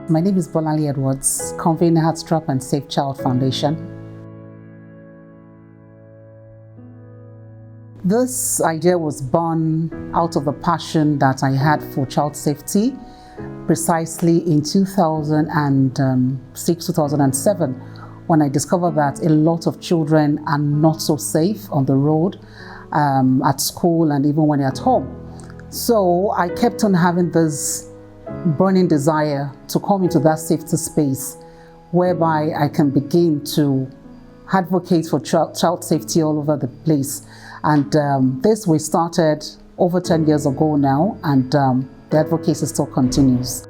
My name is Bolali Edwards, convener at Strap and Safe Child Foundation. This idea was born out of the passion that I had for child safety, precisely in 2006, 2007, when I discovered that a lot of children are not so safe on the road, at school, and even when they're at home. So I kept on having this burning desire to come into that safety space whereby I can begin to advocate for child safety all over the place. And this we started over 10 years ago now, and the advocacy still continues.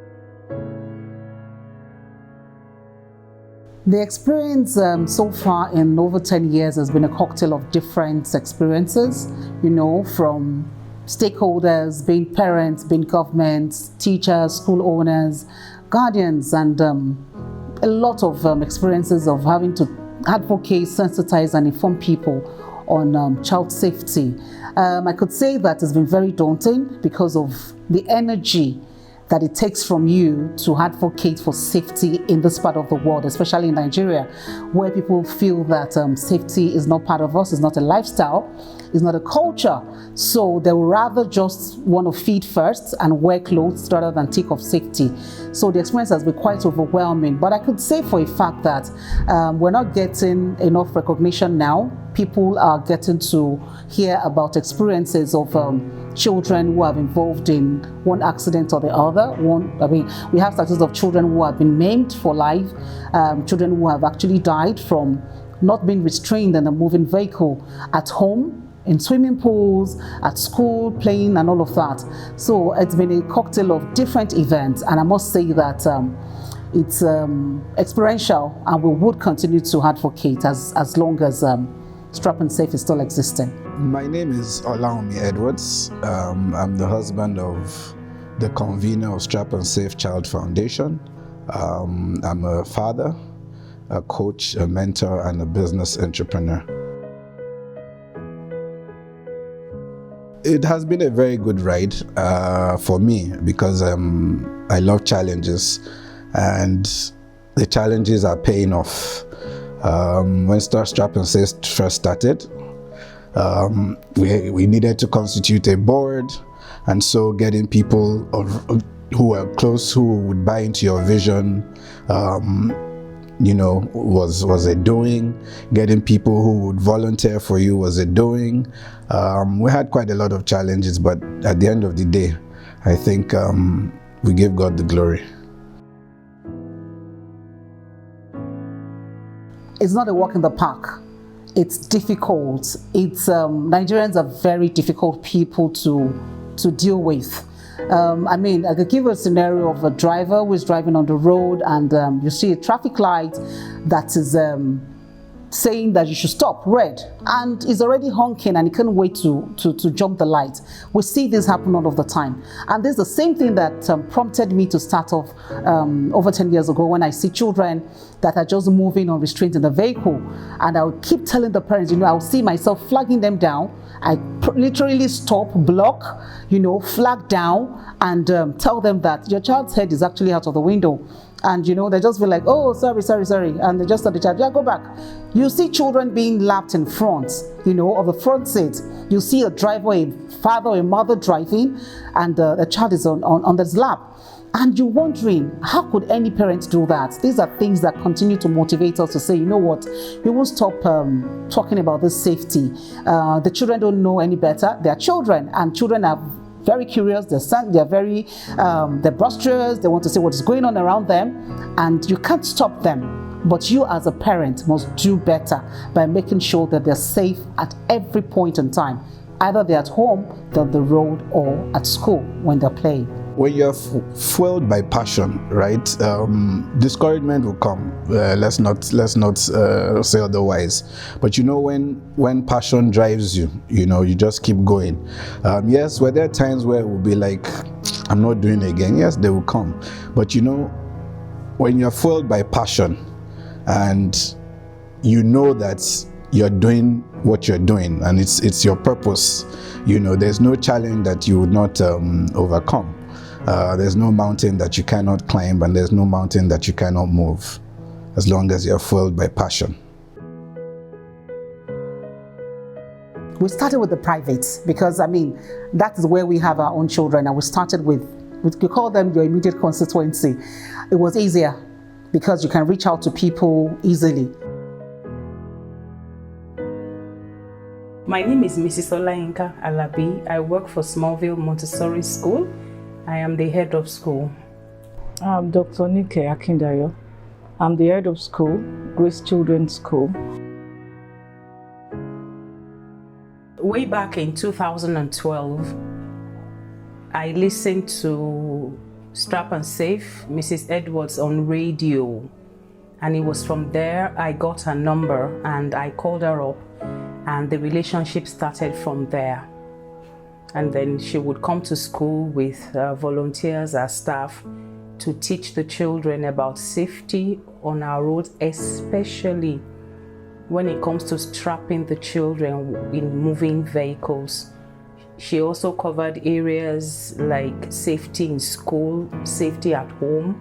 The experience so far in over 10 years has been a cocktail of different experiences, from stakeholders, being parents, being governments, teachers, school owners, guardians, and a lot of experiences of having to advocate, sensitize, and inform people on child safety. I could say that it's been very daunting because of the energy that it takes from you to advocate for safety in this part of the world, especially in Nigeria, where people feel that safety is not part of us, it's not a lifestyle, it's not a culture. So they would rather just want to feed first and wear clothes rather than think of safety. So the experience has been quite overwhelming. But I could say for a fact that we're not getting enough recognition now. People are getting to hear about experiences of children who have involved in one accident or the other. We have statistics of children who have been maimed for life, children who have actually died from not being restrained in a moving vehicle at home, in swimming pools, at school, playing, and all of that. So it's been a cocktail of different events, and I must say that it's experiential, and we would continue to advocate as long as Strap and Safe is still existing. My name is Olaomi Edwards. I'm the husband of the convener of Strap and Safe Child Foundation. I'm a father, a coach, a mentor, and a business entrepreneur. It has been a very good ride for me because I love challenges, and the challenges are paying off. When Strap and Safe first started, we needed to constitute a board, and so getting people who are close, who would buy into your vision, was a doing. Getting people who would volunteer for you was a doing. We had quite a lot of challenges, but at the end of the day, I think we give God the glory. It's not a walk in the park. It's difficult. Nigerians are very difficult people to deal with. I could give a scenario of a driver who is driving on the road, and you see a traffic light that is saying that you should stop, red, and is already honking and he can't wait to jump the light. We see this happen all of the time, and this is the same thing that prompted me to start off over 10 years ago, when I see children that are just moving unrestrained in the vehicle, and I would keep telling the parents, I would see myself flagging them down. I literally stop, block, flag down, and tell them that your child's head is actually out of the window. And they just be like, oh, sorry, and they just tell the child, yeah, go back. You see children being lapped in front, of the front seat. You see a driver, a father or a mother driving, and the child is on this lap. And you're wondering, how could any parent do that? These are things that continue to motivate us to say, you know what, we won't stop talking about this safety. The children don't know any better. They're children, and children are very curious, they're very boisterous, they want to see what is going on around them, and you can't stop them. But you as a parent must do better by making sure that they're safe at every point in time. Either they're at home, they're on the road, or at school when they're playing. When you're fueled by passion, right, discouragement will come. Let's not say otherwise. But when passion drives you, you just keep going. Yes, were there times where it will be like, I'm not doing it again? Yes, they will come. But when you're fueled by passion, and that you're doing what you're doing, and it's your purpose, there's no challenge that you would not overcome. There's no mountain that you cannot climb, and there's no mountain that you cannot move, as long as you're fueled by passion. We started with the privates because, I mean, that is where we have our own children, and we started with you call them your immediate constituency. It was easier because you can reach out to people easily. My name is Mrs. Olayinka Alabi. I work for Smallville Montessori School. I am the head of school. I'm Dr. Nike Akindayo. I'm the head of school, Grace Children's School. Way back in 2012, I listened to Strap and Save, Mrs. Edwards on radio. And it was from there I got her number and I called her up, and the relationship started from there. And then she would come to school with volunteers as staff to teach the children about safety on our roads, especially when it comes to strapping the children in moving vehicles. She also covered areas like safety in school, safety at home.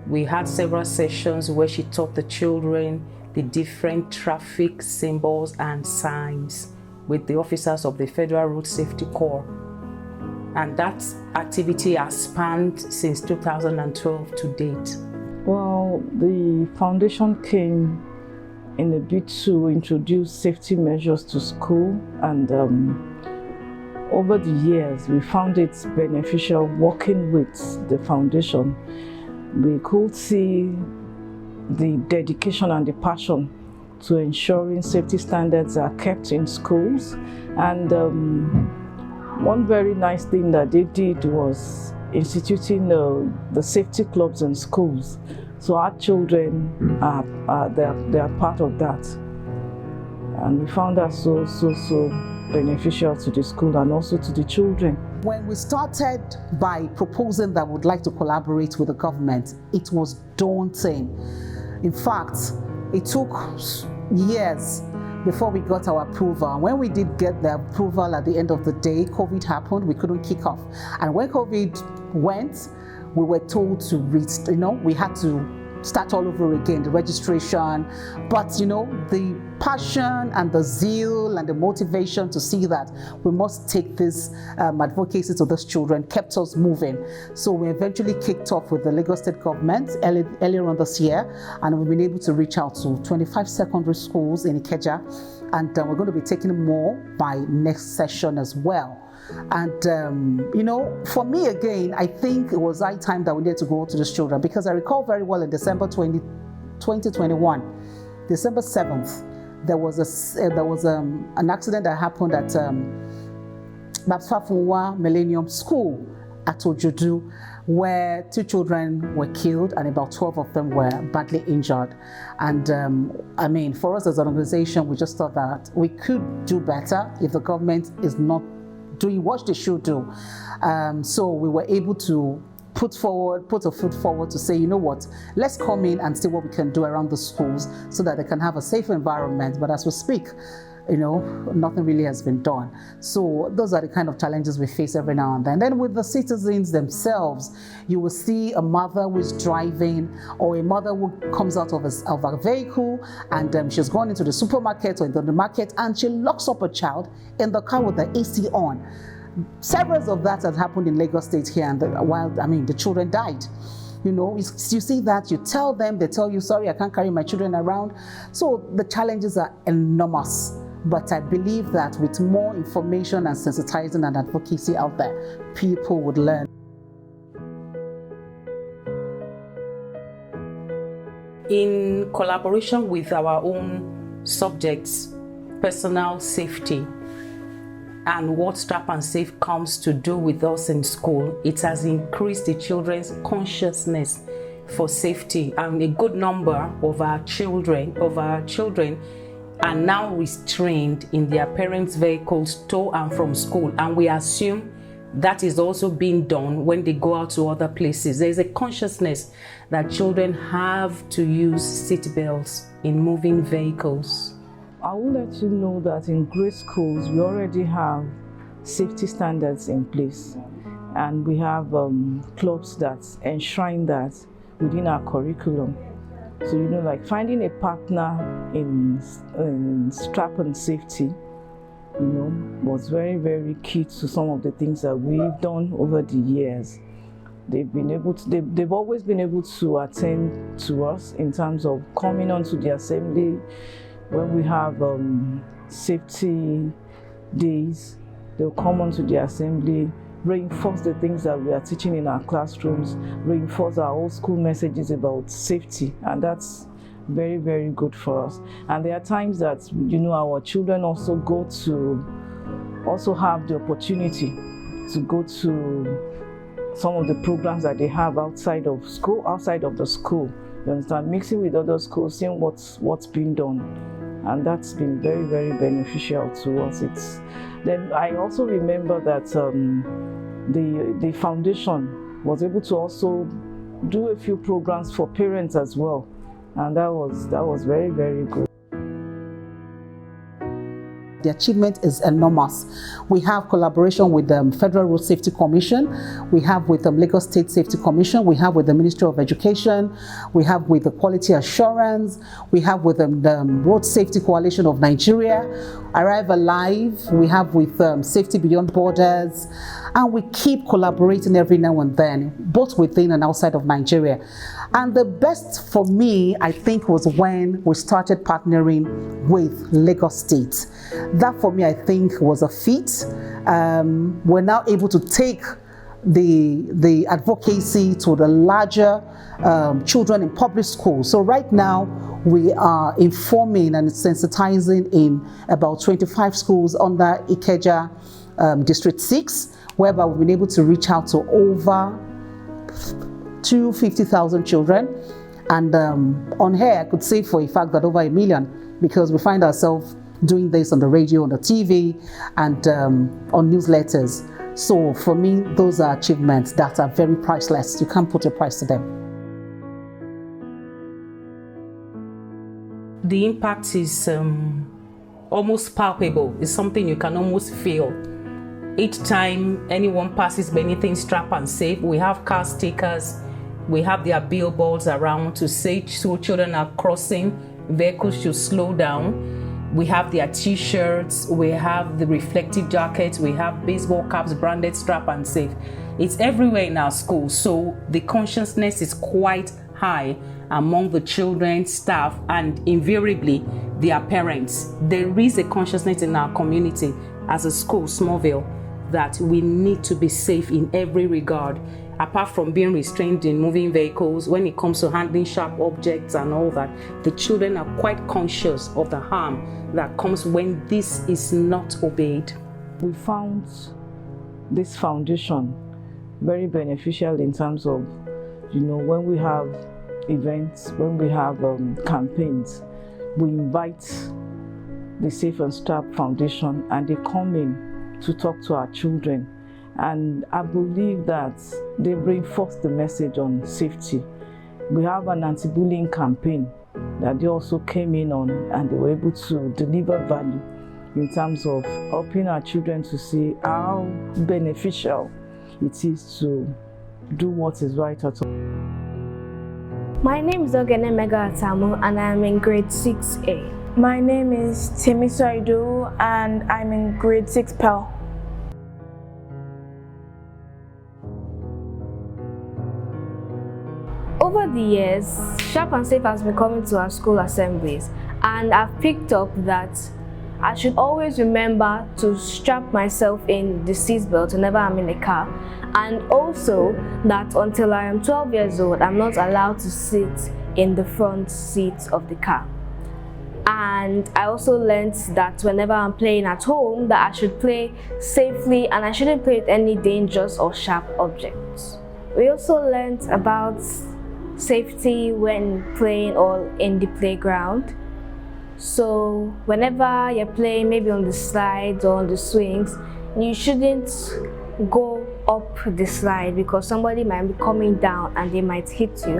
We had several sessions where she taught the children the different traffic symbols and signs with the officers of the Federal Road Safety Corps. And that activity has spanned since 2012 to date. Well, the foundation came in a bid to introduce safety measures to school, and over the years we found it beneficial working with the foundation. We could see the dedication and the passion to ensuring safety standards are kept in schools, and one very nice thing that they did was instituting the safety clubs in schools. So our children they are part of that, and we found that so beneficial to the school and also to the children. When we started by proposing that we'd like to collaborate with the government, it was daunting. In fact, it took years before we got our approval. When we did get the approval at the end of the day, COVID happened, we couldn't kick off. And when COVID went, we were told to we had to start all over again, the registration. But the passion and the zeal and the motivation to see that we must take this advocacy to those children kept us moving. So we eventually kicked off with the Lagos State government earlier on this year, and we've been able to reach out to 25 secondary schools in Ikeja, and we're going to be taking more by next session as well. And for me again, I think it was high time that we needed to go to these children, because I recall very well in December 2021, December 7th, there was an accident that happened at Babsfafunwa Millennium School at Ojodu, where 2 children were killed and about 12 of them were badly injured. And for us as an organization, we just thought that we could do better if the government is not doing what they should do. So we were able to put a foot forward to say, you know what, let's come in and see what we can do around the schools so that they can have a safe environment. But as we speak, nothing really has been done. So those are the kind of challenges we face every now and then. Then with the citizens themselves, you will see a mother who is driving, or a mother who comes out of a vehicle, and she's gone into the supermarket or into the market, and she locks up a child in the car with the AC on. Several of that has happened in Lagos State here, and the children died. You see that, you tell them, they tell you, sorry, I can't carry my children around. So the challenges are enormous. But I believe that with more information and sensitizing and advocacy out there, people would learn. In collaboration with our own subjects, personal safety, and what Strap and Save comes to do with us in school, it has increased the children's consciousness for safety, and a good number of our children are now restrained in their parents' vehicles to and from school, and we assume that is also being done when they go out to other places. There is a consciousness that children have to use seat belts in moving vehicles. I will let you know that in grade schools we already have safety standards in place. and we have clubs that enshrine that within our curriculum. So, you know, like finding a partner in strap and safety, you know, was very, very key to some of the things that we've done over the years. They've always been able to attend to us in terms of coming onto the assembly when we have safety days. They'll come onto the assembly, reinforce the things that we are teaching in our classrooms, reinforce our old school messages about safety, and that's very, very good for us. And there are times that, you know, our children also have the opportunity to go to some of the programs that they have outside of the school. You understand, mixing with other schools, seeing what's being done, and that's been very, very beneficial to us. Then I also remember that the foundation was able to also do a few programs for parents as well, and that was very, very good. The achievement is enormous. We have collaboration with the Federal Road Safety Commission, we have with the Lagos State Safety Commission, we have with the Ministry of Education, we have with the Quality Assurance, we have with the Road Safety Coalition of Nigeria, Arrive Alive, we have with Safety Beyond Borders, and we keep collaborating every now and then, both within and outside of Nigeria. And the best for me, I think, was when we started partnering with Lagos State. That for me, I think, was a feat. We're now able to take the advocacy to the larger children in public schools. So right now, we are informing and sensitizing in about 25 schools under Ikeja District 6, whereby we've been able to reach out to over 250,000 children, and on here I could say for a fact that over 1 million, because we find ourselves doing this on the radio, on the TV, and on newsletters. So for me, those are achievements that are very priceless. You can't put a price to them. The impact is almost palpable. It's something you can almost feel. Each time anyone passes by anything strap and safe, we have car stickers, we have their billboards around to say so children are crossing, vehicles should slow down. We have their t-shirts, we have the reflective jackets, we have baseball caps branded strap and safe. It's everywhere in our schools, so the consciousness is quite high among the children, staff, and invariably their parents. There is a consciousness in our community as a school, Smallville, that we need to be safe in every regard. Apart from being restrained in moving vehicles, when it comes to handling sharp objects and all that, the children are quite conscious of the harm that comes when this is not obeyed. We found this foundation very beneficial in terms of, you know, when we have events, when we have campaigns, we invite the Safe and Strap Foundation and they come in to talk to our children. And I believe that they reinforce the message on safety. We have an anti-bullying campaign that they also came in on, and they were able to deliver value in terms of helping our children to see how beneficial it is to do what is right at all. My name is Ogene Mega Atamu and I am in grade 6A. My name is Temiso Ido and I'm in grade 6 PEL. Over the years, Sharp and Safe has been coming to our school assemblies, and I've picked up that I should always remember to strap myself in the seatbelt whenever I'm in a car, and also that until I am 12 years old, I'm not allowed to sit in the front seat of the car. And I also learned that whenever I'm playing at home, that I should play safely and I shouldn't play with any dangerous or sharp objects. We also learned about safety when playing or in the playground. So whenever you're playing maybe on the slides or on the swings, you shouldn't go up the slide because somebody might be coming down and they might hit you.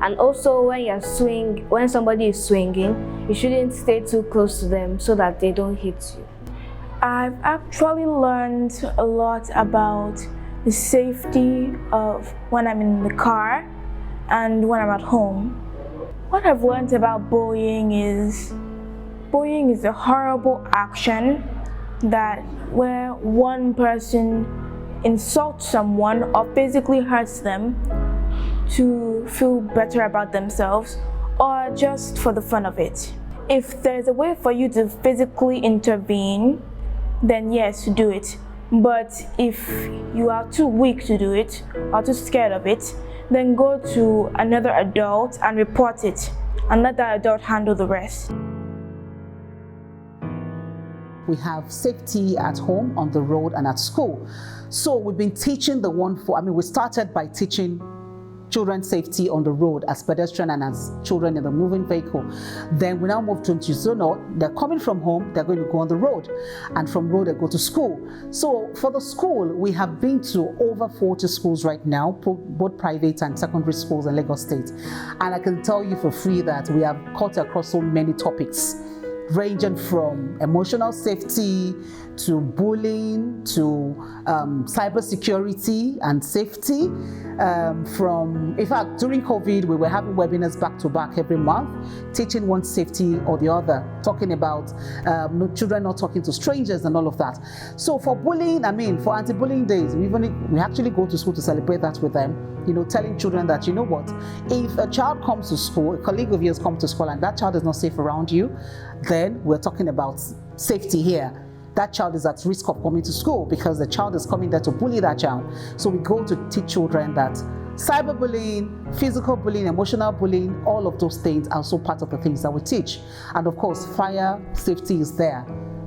And also when somebody is swinging, you shouldn't stay too close to them so that they don't hit you. I've actually learned a lot about the safety of when I'm in the car and when I'm at home. What I've learned about bullying is a horrible action that where one person insults someone or physically hurts them to feel better about themselves or just for the fun of it. If there's a way for you to physically intervene, then yes, do it. But if you are too weak to do it or too scared of it, then go to another adult and report it and let that adult handle the rest. We have safety at home, on the road, and at school. So we've been teaching we started by teaching children safety on the road as pedestrian and as children in the moving vehicle. Then we now move to zonal. They're coming from home, they're going to go on the road, and from road they go to school. So for the school, we have been to over 40 schools right now, both private and secondary schools in Lagos State. And I can tell you for free that we have cut across so many topics, ranging from emotional safety to bullying to cybersecurity and safety. In fact, during COVID, we were having webinars back to back every month, teaching one safety or the other, talking about children not talking to strangers and all of that. So for bullying, for anti-bullying days, we actually go to school to celebrate that with them. Telling children that, you know what, if a child comes to school, a colleague of yours comes to school and that child is not safe around you, then we're talking about safety here. That child is at risk of coming to school because the child is coming there to bully that child. So we go to teach children that cyberbullying, physical bullying, emotional bullying, all of those things are also part of the things that we teach. And of course, fire safety is there.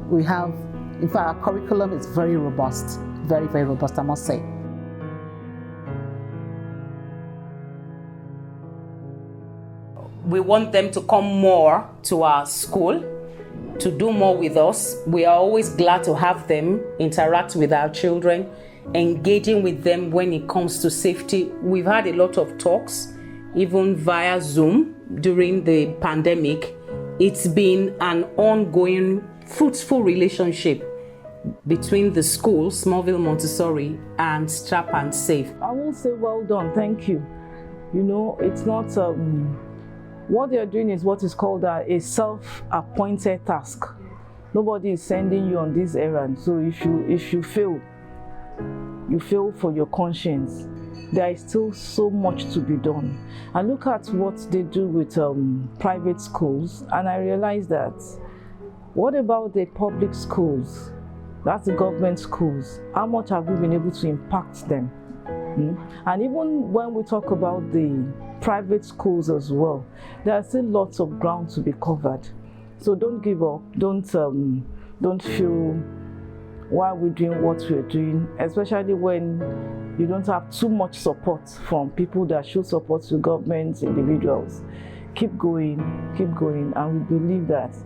We have, in fact, our curriculum is very robust, very, very robust, I must say. We want them to come more to our school, to do more with us. We are always glad to have them interact with our children, engaging with them when it comes to safety. We've had a lot of talks, even via Zoom during the pandemic. It's been an ongoing, fruitful relationship between the school, Smallville Montessori, and Strap and Save. I will say well done, thank you. It's not what they're doing is what is called a self-appointed task. Nobody is sending you on this errand. So if you fail, you fail for your conscience. There is still so much to be done. I look at what they do with private schools, and I realize that what about the public schools? That's the government schools. How much have we been able to impact them? And even when we talk about the private schools as well, there are still lots of ground to be covered. So don't give up. Don't feel why we're doing what we're doing, especially when you don't have too much support from people that show support to governments, individuals. Keep going, and we believe that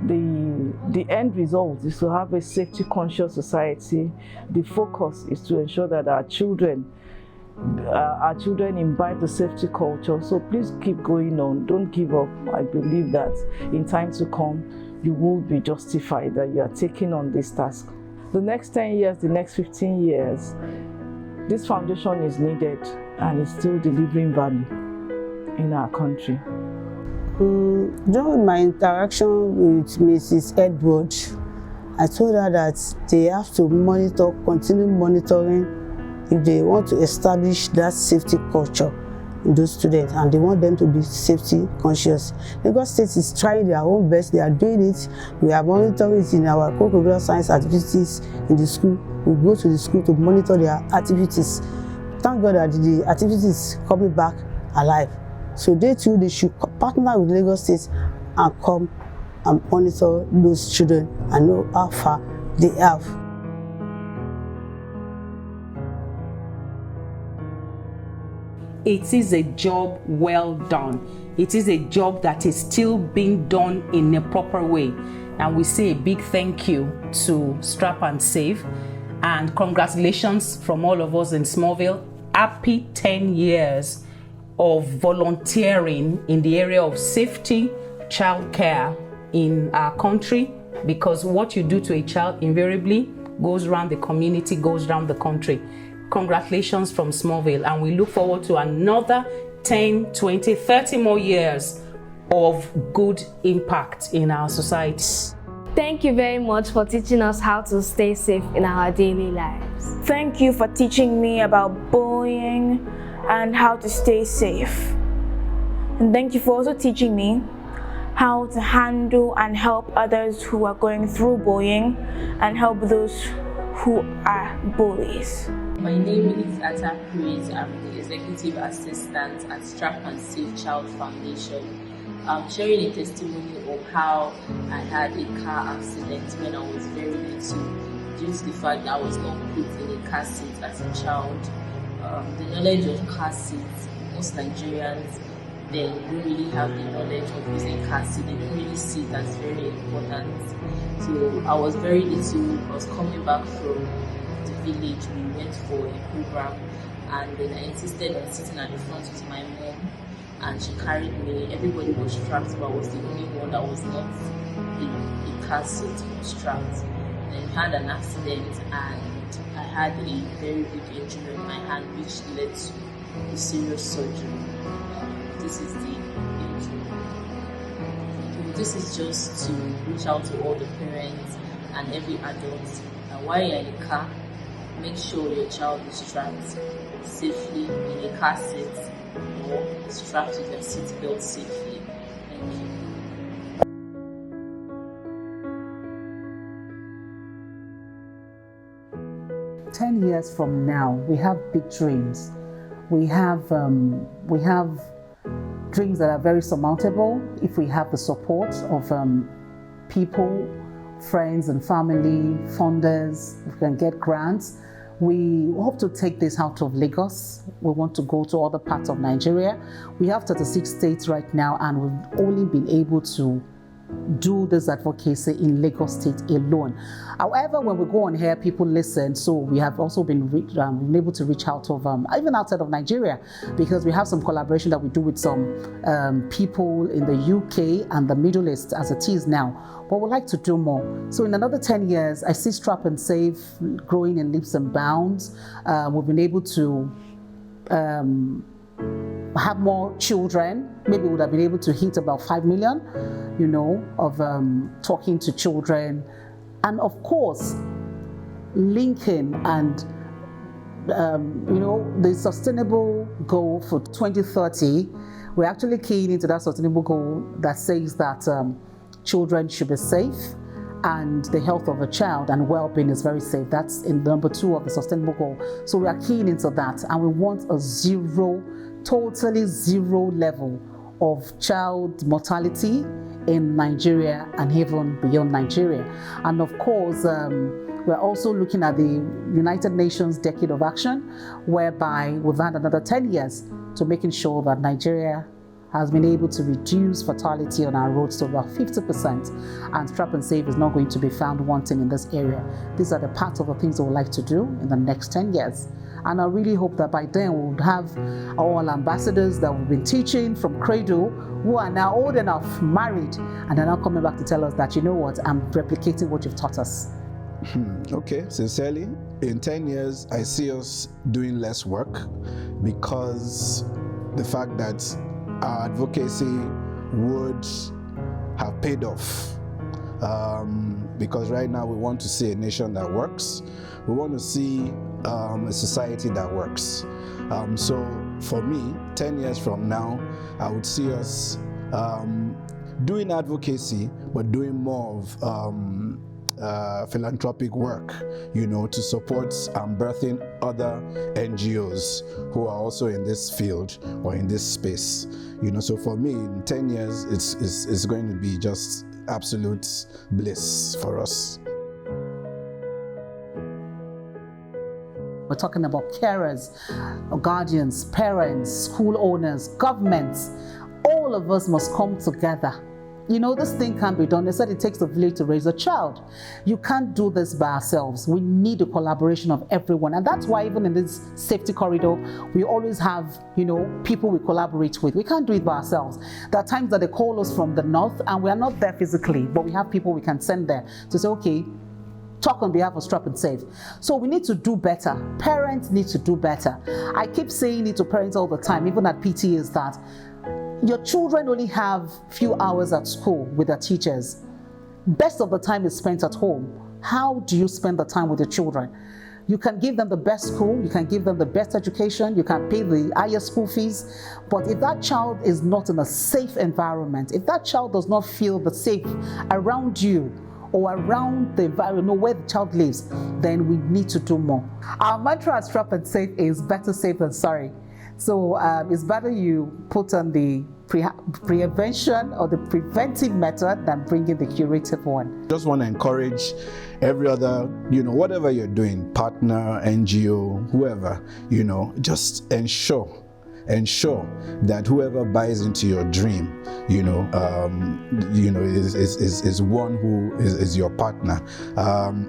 the end result is to have a safety conscious society. The focus is to ensure that our children imbibe the safety culture. So please keep going on, don't give up. I believe that in time to come you will be justified that you are taking on this task. The next 10 years, the next 15 years, this foundation is needed and is still delivering value in our country. During my interaction with Mrs. Edward, I told her that they have to continue monitoring if they want to establish that safety culture in those students, and they want them to be safety conscious. Lagos State is trying their own best, they are doing it. We are monitoring it in our co-curricular science activities in the school. We go to the school to monitor their activities. Thank God that the activities is coming back alive. So they too, they should partner with Lagos State and come and monitor those children and know how far they have. It is a job well done. It is a job that is still being done in a proper way. And we say a big thank you to Strap and Save, and congratulations from all of us in Smallville. Happy 10 years of volunteering in the area of safety, childcare in our country, because what you do to a child invariably goes around the community, goes around the country. congratulations from Smallville, and we look forward to another 10, 20, 30 more years of good impact in our society. Thank you very much for teaching us how to stay safe in our daily lives. Thank you for teaching me about bullying and how to stay safe. And thank you for also teaching me how to handle and help others who are going through bullying and help those who are bullies. My name is Atta Praise. I'm the Executive Assistant at Strap and Safe Child Foundation. I'm sharing a testimony of how I had a car accident when I was very little, due to the fact that I was not put in a car seat as a child. The knowledge of car seats, most Nigerians, they don't really have the knowledge of using car seat. They don't really see it as very important. So I was very little. I was coming back from the village. We went for a program, and then I insisted on sitting at the front with my mom, and she carried me. Everybody was strapped, but I was the only one that was not in a car seat or strapped. Then we had an accident, and I had a very big injury on my hand, which led to a serious surgery. This is the injury. This is just to reach out to all the parents and every adult. And while you're in a car, make sure your child is strapped safely in a car seat or strapped with your seat belt safely. Thank you. "10 years from now, we have big dreams. We have dreams that are very surmountable if we have the support of people, friends and family, funders. We can get grants. We hope to take this out of Lagos. We want to go to other parts of Nigeria. We have 36 states right now, and we've only been able to do this advocacy in Lagos State alone. However, when we go on here, people listen, so we have also been able to reach out of even outside of Nigeria, because we have some collaboration that we do with some people in the UK and the Middle East as it is now, but we'd like to do more. So in another 10 years, I see Strap and Save growing in leaps and bounds. We've been able to have more children. Maybe we would have been able to hit about 5 million, of talking to children. And of course, linking and, the sustainable goal for 2030, we're actually keying into that sustainable goal that says that children should be safe and the health of a child and well-being is very safe. That's in number 2 of the sustainable goal. So we are keying into that, and we want a totally zero level of child mortality in Nigeria and even beyond Nigeria. And of course, we're also looking at the United Nations Decade of Action, whereby we've had another 10 years to making sure that Nigeria has been able to reduce fatality on our roads to about 50%, and Strap and Save is not going to be found wanting in this area. These are the parts of the things we would like to do in the next 10 years. And I really hope that by then we would have all ambassadors that we've been teaching from Cradle, who are now old enough, married, and they're now coming back to tell us that, you know what, I'm replicating what you've taught us. Okay, sincerely, in 10 years, I see us doing less work, because the fact that our advocacy would have paid off. Because right now we want to see a nation that works. We want to see a society that works. So for me, 10 years from now, I would see us doing advocacy, but doing more of philanthropic work, to support birthing other NGOs who are also in this field or in this space. So for me, in 10 years, it's going to be just absolute bliss for us. We're talking about carers, guardians, parents, school owners, governments. All of us must come together. This thing can't be done. They said it takes a village to raise a child. You can't do this by ourselves. We need the collaboration of everyone. And that's why even in this safety corridor, we always have, people we collaborate with. We can't do it by ourselves. There are times that they call us from the north and we are not there physically, but we have people we can send there to say, okay, talk on behalf of Strap and Save. So we need to do better. Parents need to do better. I keep saying it to parents all the time, even at PT, is that your children only have few hours at school with their teachers. Best of the time is spent at home. How do you spend the time with your children? You can give them the best school, you can give them the best education, you can pay the highest school fees, but if that child is not in a safe environment, if that child does not feel the safe around you or around the environment where the child lives, then we need to do more. Our mantra at Strap and Save is better safe than sorry. So it's better you put on the prevention or the preventive method than bringing the curative one. Just want to encourage every other, whatever you're doing, partner, NGO, whoever, just ensure that whoever buys into your dream, is one who is your partner.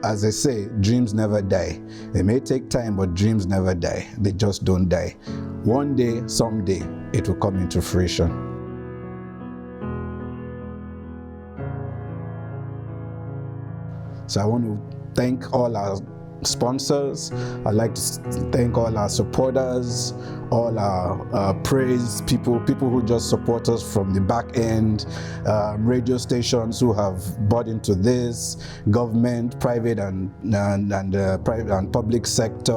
As I say, dreams never die. They may take time, but dreams never die. They just don't die. One day, someday, it will come into fruition. So I want to thank all our sponsors. I'd like to thank all our supporters, all our praise people who just support us from the back end, radio stations who have bought into this, government, private and private and public sector,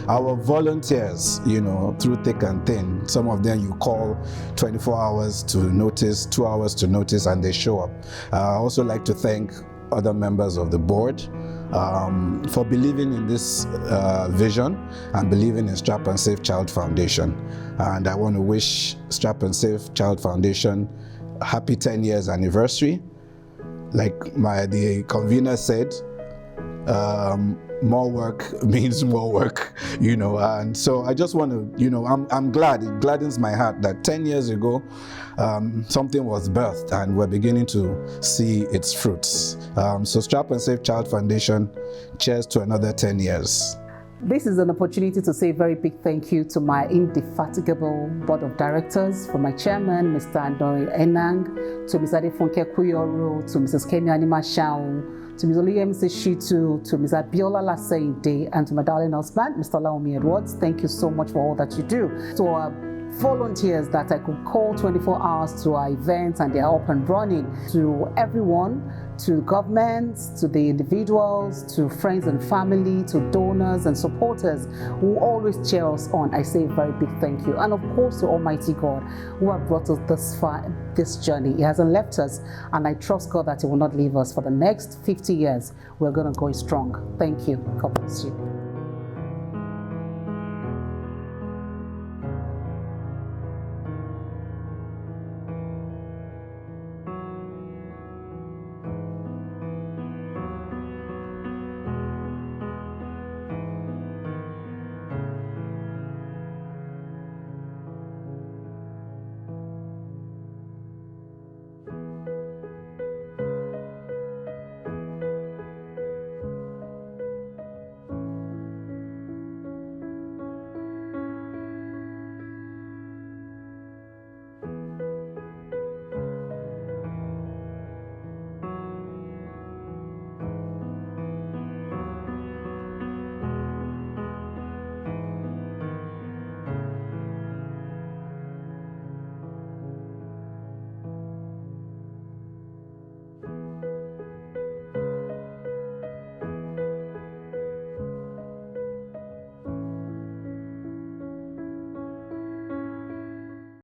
our volunteers, through thick and thin. Some of them you call 24 hours to notice, 2 hours to notice, and they show up. I also like to thank other members of the board for believing in this vision and believing in Strap and Save Child Foundation. And I want to wish Strap and Save Child Foundation a happy 10 years anniversary. Like the convener said, more work means more work, and so I just want to, I'm glad, it gladdens my heart that 10 years ago something was birthed and we're beginning to see its fruits. So Strap and Save Child Foundation, cheers to another 10 years. This is an opportunity to say a very big thank you to my indefatigable board of directors, from my chairman, Mr. Andoi Enang, to Mr. Adefunke Kuyoro, to Mrs. Kenya Anima Shao, to Ms. Oluyemi Shitu, to Ms. Abiola Laseinde, and to my darling husband, Mr. Laomi Edwards. Thank you so much for all that you do. To our volunteers that I could call 24 hours to our events and they're up and running, to everyone, to governments, to the individuals, to friends and family, to donors and supporters who always cheer us on, I say a very big thank you. And of course to Almighty God who have brought us this far, this journey. He hasn't left us, and I trust God that He will not leave us. For the next 50 years, we're going to go strong. Thank you. God bless you.